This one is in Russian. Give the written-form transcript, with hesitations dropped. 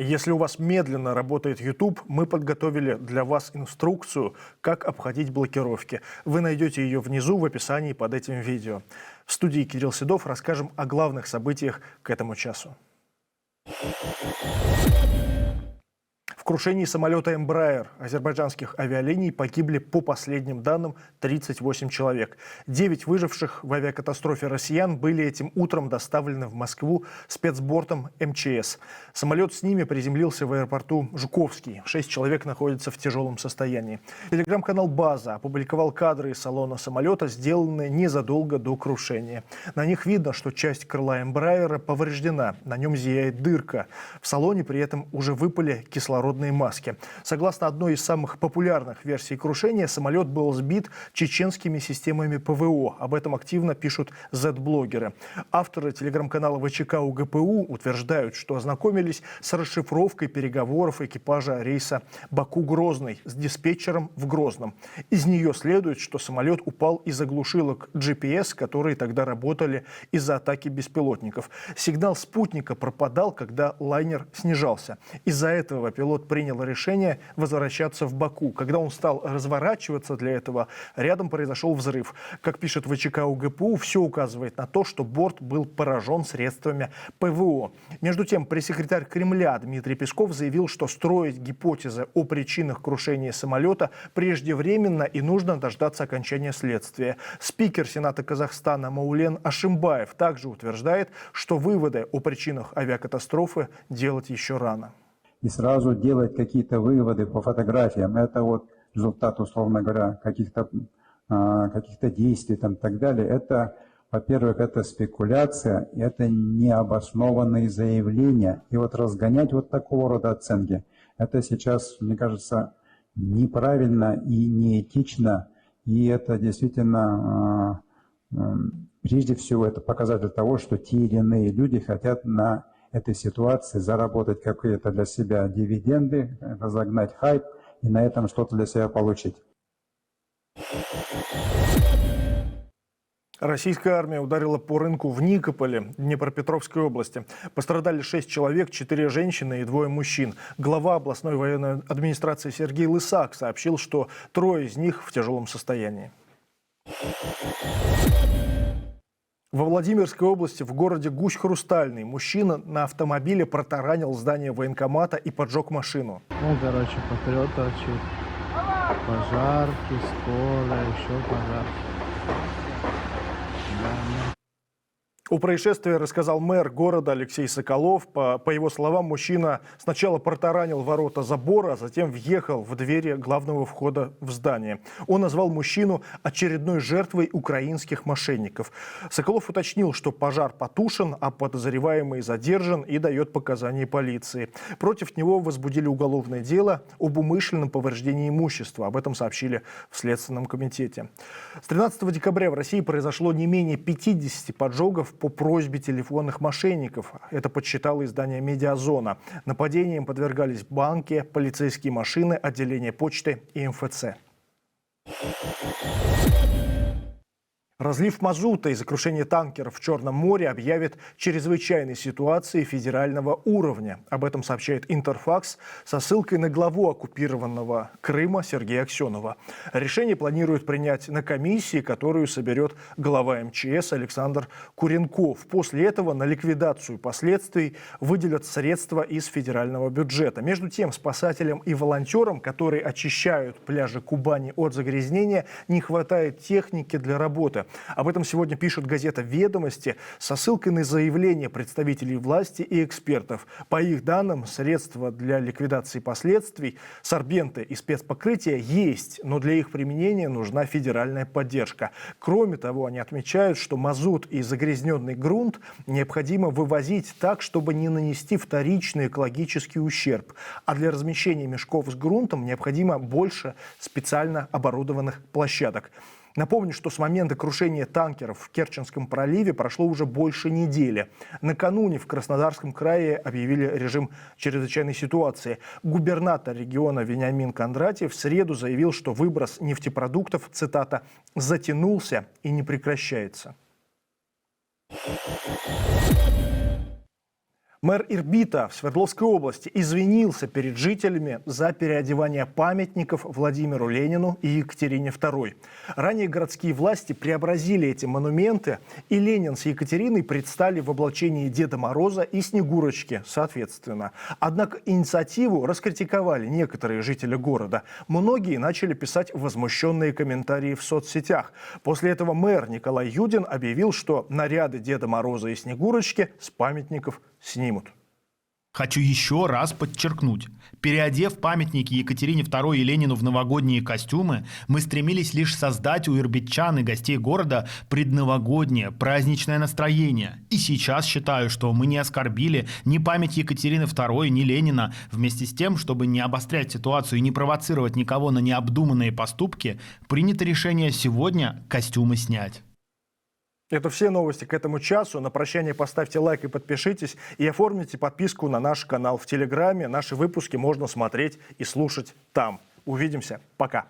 Если у вас медленно работает YouTube, мы подготовили для вас инструкцию, как обходить блокировки. Вы найдете ее внизу в описании под этим видео. В студии Кирилл Седов расскажем о главных событиях к этому часу. В крушении самолета Embraer азербайджанских авиалиний погибли по последним данным 38 человек. 9 выживших в авиакатастрофе россиян были этим утром доставлены в Москву спецбортом МЧС. Самолет с ними приземлился в аэропорту Жуковский. 6 человек находятся в тяжелом состоянии. Телеграм-канал «База» опубликовал кадры из салона самолета, сделанные незадолго до крушения. На них видно, что часть крыла Embraer повреждена, на нем зияет дырка. В салоне при этом уже выпали кислородные маски. Согласно одной из самых популярных версий крушения, самолет был сбит чеченскими системами ПВО. Об этом активно пишут Z-блогеры. Авторы телеграм-канала ВЧК УГПУ утверждают, что ознакомились с расшифровкой переговоров экипажа рейса Баку-Грозный с диспетчером в Грозном. Из нее следует, что самолет упал из-за глушилок GPS, которые тогда работали из-за атаки беспилотников. Сигнал спутника пропадал, когда лайнер снижался. Из-за этого пилот принял решение возвращаться в Баку. Когда он стал разворачиваться для этого, рядом произошел взрыв. Как пишет ВЧК УГПУ, все указывает на то, что борт был поражен средствами ПВО. Между тем, пресс-секретарь Кремля Дмитрий Песков заявил, что строить гипотезы о причинах крушения самолета преждевременно и нужно дождаться окончания следствия. Спикер Сената Казахстана Маулен Ашимбаев также утверждает, что выводы о причинах авиакатастрофы делать еще рано. И сразу делать какие-то выводы по фотографиям, это вот результат, условно говоря, каких-то действий там, и так далее. Это, во-первых, это спекуляция, это необоснованные заявления. И вот разгонять вот такого рода оценки, это сейчас, мне кажется, неправильно и неэтично. И это действительно, прежде всего, это показатель того, что те или иные люди хотят на этой ситуации заработать какие-то для себя дивиденды, разогнать хайп и на этом что-то для себя получить. Российская армия ударила по рынку в Никополе, Днепропетровской области. Пострадали 6 человек, 4 женщины и 2 мужчин. Глава областной военной администрации Сергей Лысак сообщил, что 3 из них в тяжелом состоянии. Во Владимирской области в городе Гусь-Хрустальный мужчина на автомобиле протаранил здание военкомата и поджег машину. Ну, короче, патриот торчит. Пожарки, скорая, еще пожарки. О происшествии рассказал мэр города Алексей Соколов. По его словам, мужчина сначала протаранил ворота забора, а затем въехал в двери главного входа в здание. Он назвал мужчину очередной жертвой украинских мошенников. Соколов уточнил, что пожар потушен, а подозреваемый задержан и дает показания полиции. Против него возбудили уголовное дело об умышленном повреждении имущества. Об этом сообщили в Следственном комитете. С 13 декабря в России произошло не менее 50 поджогов по просьбе телефонных мошенников. Это подсчитало издание «Медиазона». Нападениям подвергались банки, полицейские машины, отделение почты и МФЦ. Разлив мазута из-за крушения танкеров в Черном море объявит чрезвычайной ситуации федерального уровня. Об этом сообщает Интерфакс со ссылкой на главу оккупированного Крыма Сергея Аксенова. Решение планируют принять на комиссии, которую соберет глава МЧС Александр Куренков. После этого на ликвидацию последствий выделят средства из федерального бюджета. Между тем, спасателям и волонтерам, которые очищают пляжи Кубани от загрязнения, не хватает техники для работы. Об этом сегодня пишет газета «Ведомости» со ссылкой на заявления представителей власти и экспертов. По их данным, средства для ликвидации последствий, сорбенты и спецпокрытия есть, но для их применения нужна федеральная поддержка. Кроме того, они отмечают, что мазут и загрязненный грунт необходимо вывозить так, чтобы не нанести вторичный экологический ущерб. А для размещения мешков с грунтом необходимо больше специально оборудованных площадок. Напомню, что с момента крушения танкеров в Керченском проливе прошло уже больше недели. Накануне в Краснодарском крае объявили режим чрезвычайной ситуации. Губернатор региона Вениамин Кондратьев в среду заявил, что выброс нефтепродуктов, цитата, «затянулся и не прекращается». Мэр Ирбита в Свердловской области извинился перед жителями за переодевание памятников Владимиру Ленину и Екатерине II. Ранее городские власти преобразили эти монументы, и Ленин с Екатериной предстали в облачении Деда Мороза и Снегурочки, соответственно. Однако инициативу раскритиковали некоторые жители города. Многие начали писать возмущенные комментарии в соцсетях. После этого мэр Николай Юдин объявил, что наряды Деда Мороза и Снегурочки с памятников снимут. Хочу еще раз подчеркнуть. Переодев памятники Екатерине II и Ленину в новогодние костюмы, мы стремились лишь создать у ирбитчан и гостей города предновогоднее, праздничное настроение. И сейчас считаю, что мы не оскорбили ни память Екатерины II, ни Ленина. Вместе с тем, чтобы не обострять ситуацию и не провоцировать никого на необдуманные поступки, принято решение сегодня костюмы снять. Это все новости к этому часу. На прощание поставьте лайк и подпишитесь. И оформите подписку на наш канал в Телеграме. Наши выпуски можно смотреть и слушать там. Увидимся. Пока.